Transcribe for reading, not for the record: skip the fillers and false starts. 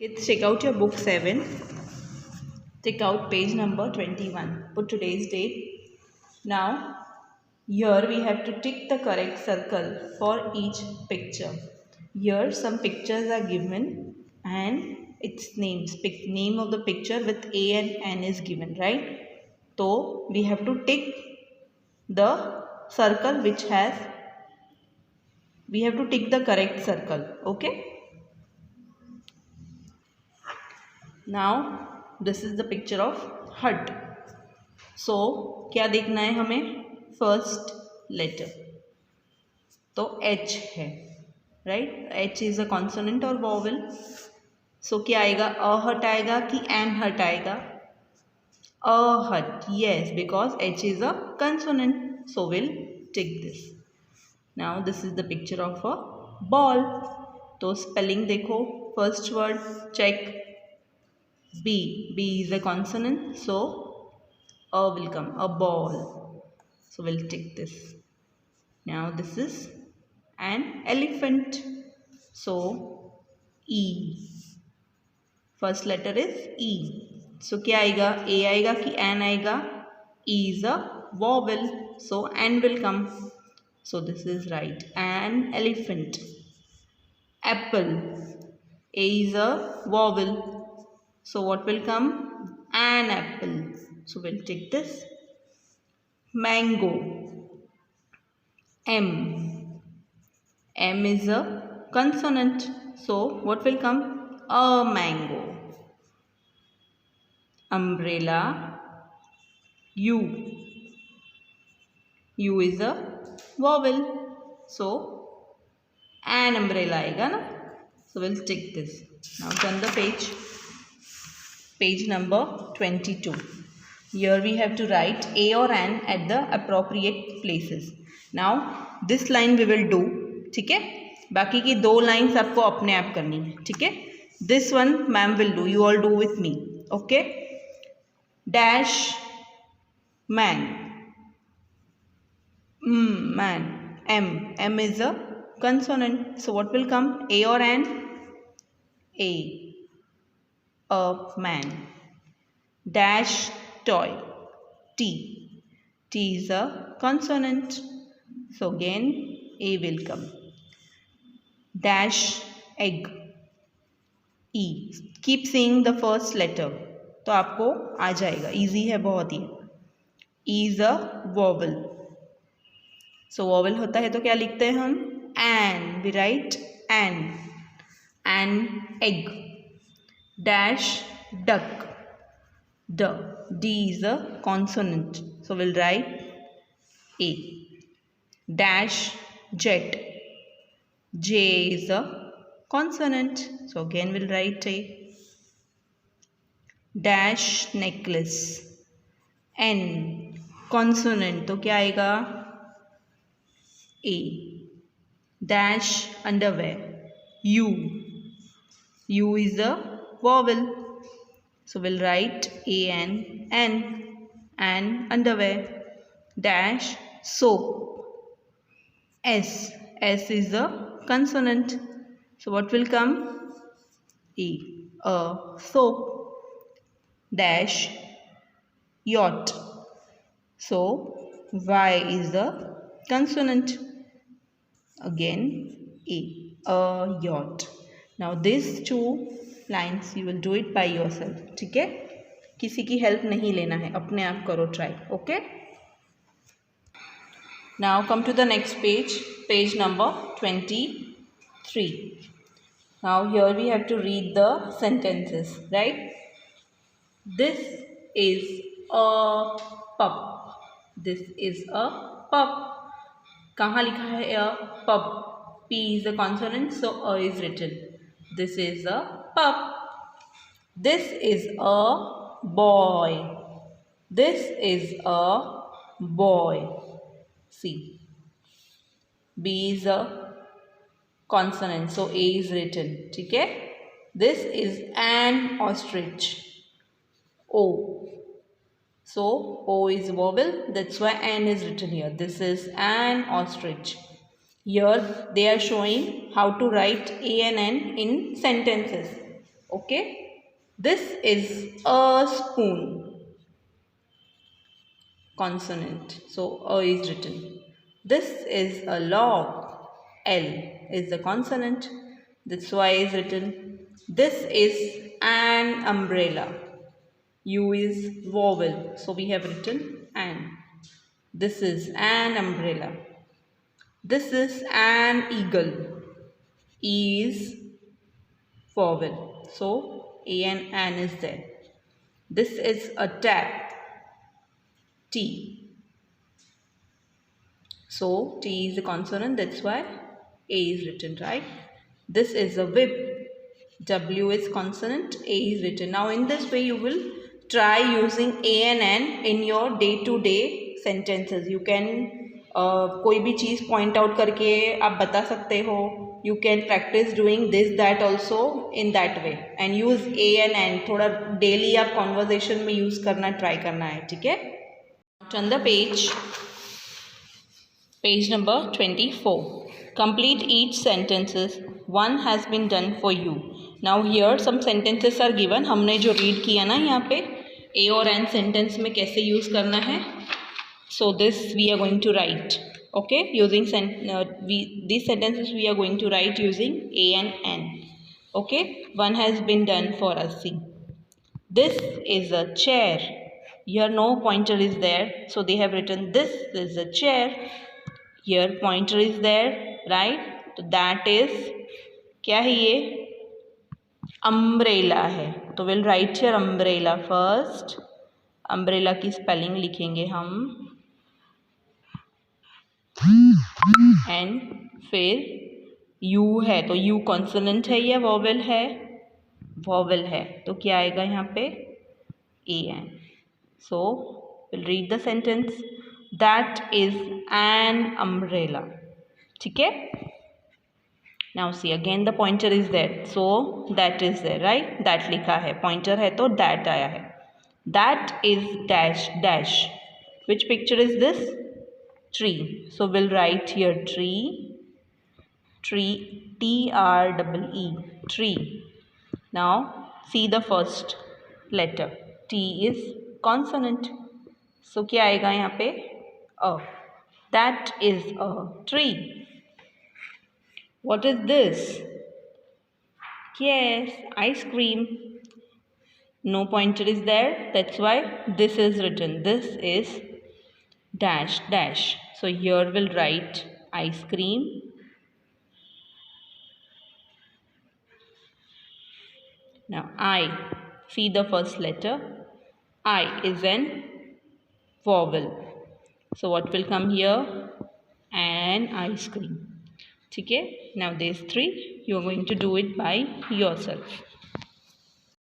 Kids, check out your book 7. Take out page number 21. Put today's date. Now, here we have to tick the correct circle for each picture. Here some pictures are given and its names. Name of the picture with A and N is given, right? So, we have to tick the circle which has, we have to tick the correct circle, okay? Now, this is the picture of hut. सो क्या देखना है हमें? First letter तो H है, right? H is a consonant और vowel. सो क्या आएगा? A हट आएगा कि एन हट आएगा? A hat, yes, because H is a consonant. So will tick this. Now this is the picture of a ball. तो स्पेलिंग देखो. First word check. B. B is a consonant, so A will come, a ball. So we'll take this. Now this is an elephant. So E. First letter is E. So क्या आएगा? A आएगा कि N आएगा? E is a vowel. So N will come. So this is right. An elephant. Apple. A is a vowel. So what will come? An apple. So we'll take this. Mango. M. M is a consonant. So what will come? A mango. Umbrella. U. U is a vowel. So an umbrella आएगा ना? So we'll take this. Now turn the page. Page number 22. Here we have to write A or N at the appropriate places. Now this line we will do. ठीक है? बाकी की दो lines आपको अपने आप करनी है. ठीक है? This one ma'am will do. You all do with me. Okay? Dash man. Man. M. M is a consonant. So what will come? A or N? A. A man. Dash toy. T. T is a consonant. So again A will come. Dash egg. E. Keep saying the first letter. तो आपको आ जाएगा. Easy है बहुत ही. E is a vowel. So vowel होता है तो क्या लिखते हैं हम? An. We write an. An egg. Dash duck. D. D is a consonant. So we'll write A. Dash jet. J is a consonant. So again we'll write A. Dash necklace. N. Consonant. तो क्या आएगा? A. Dash underwear. U. U is a vowel. So we'll write A N N and underwear. Dash soap. S. S is a consonant. So what will come? E. A soap. Dash yacht. So Y is the consonant. Again A yacht. Now these two lines you will do it by yourself. ठीक है? किसी की help नहीं लेना है, अपने आप करो try. Okay? Now come to the next page. Page number 23. Now here we have to read the sentences, right? This is a pup. This is a pup. कहाँ लिखा है a pup? P is a consonant, so a is written. This is a pup. This is a boy. This is a boy. See. B is a consonant, so A is written. ठीक है? This is an ostrich. O. So O is vowel. That's why N is written here. This is an ostrich. Here they are showing how to write A and N in sentences. Okay, this is a spoon, consonant, so a is written. This is a log, L is the consonant, that's why is written. This is an umbrella, U is vowel, so we have written an. This is an umbrella. This is an eagle, E is vowel, so A and an is there. This is a tap, T, so T is a consonant, that's why A is written, right? This is a whip, W is consonant, A is written. Now in this way you will try using A and N in your day to day sentences. You can कोई भी चीज़ point out करके आप बता सकते हो. You can practice doing this that also in that way and use a and an. थोड़ा daily आप conversation में यूज़ करना ट्राई करना है, ठीक है. Turn the page. Page number 24. Complete each sentences. One has been done for you. Now here some sentences are given. हमने जो read किया ना यहाँ पे A और N sentence में कैसे use करना है. So this we are going to write. Okay, using these sentences we are going to write using A and N. Okay, one has been done for us. See, this is a chair. Here no pointer is there, so they have written this is a chair. Here pointer is there, right? तो that is क्या है ये? Umbrella है. तो will write here umbrella first. Umbrella की spelling लिखेंगे हम and फिर यू है तो यू कॉन्सोनेंट है या वॉवेल है? वॉवेल है, तो क्या आएगा यहाँ पे? A an. So will read the sentence. That is an umbrella. ठीक है. Now see again the pointer is there, so that is there, right? That लिखा है, pointer है तो that आया है. That is dash dash. Which picture is this? Tree. So we'll write here tree. Tree, T-R-E-E, tree. Now see the first letter. T is consonant. So क्या आएगा यहाँ पे? A. That is a tree. What is this? Yes, ice cream. No pointer is there, that's why this is written. This is dash dash. So here we'll write ice cream. Now I. See the first letter. I is an vowel. So what will come here? An ice cream. ठीक है. Now these three you are going to do it by yourself.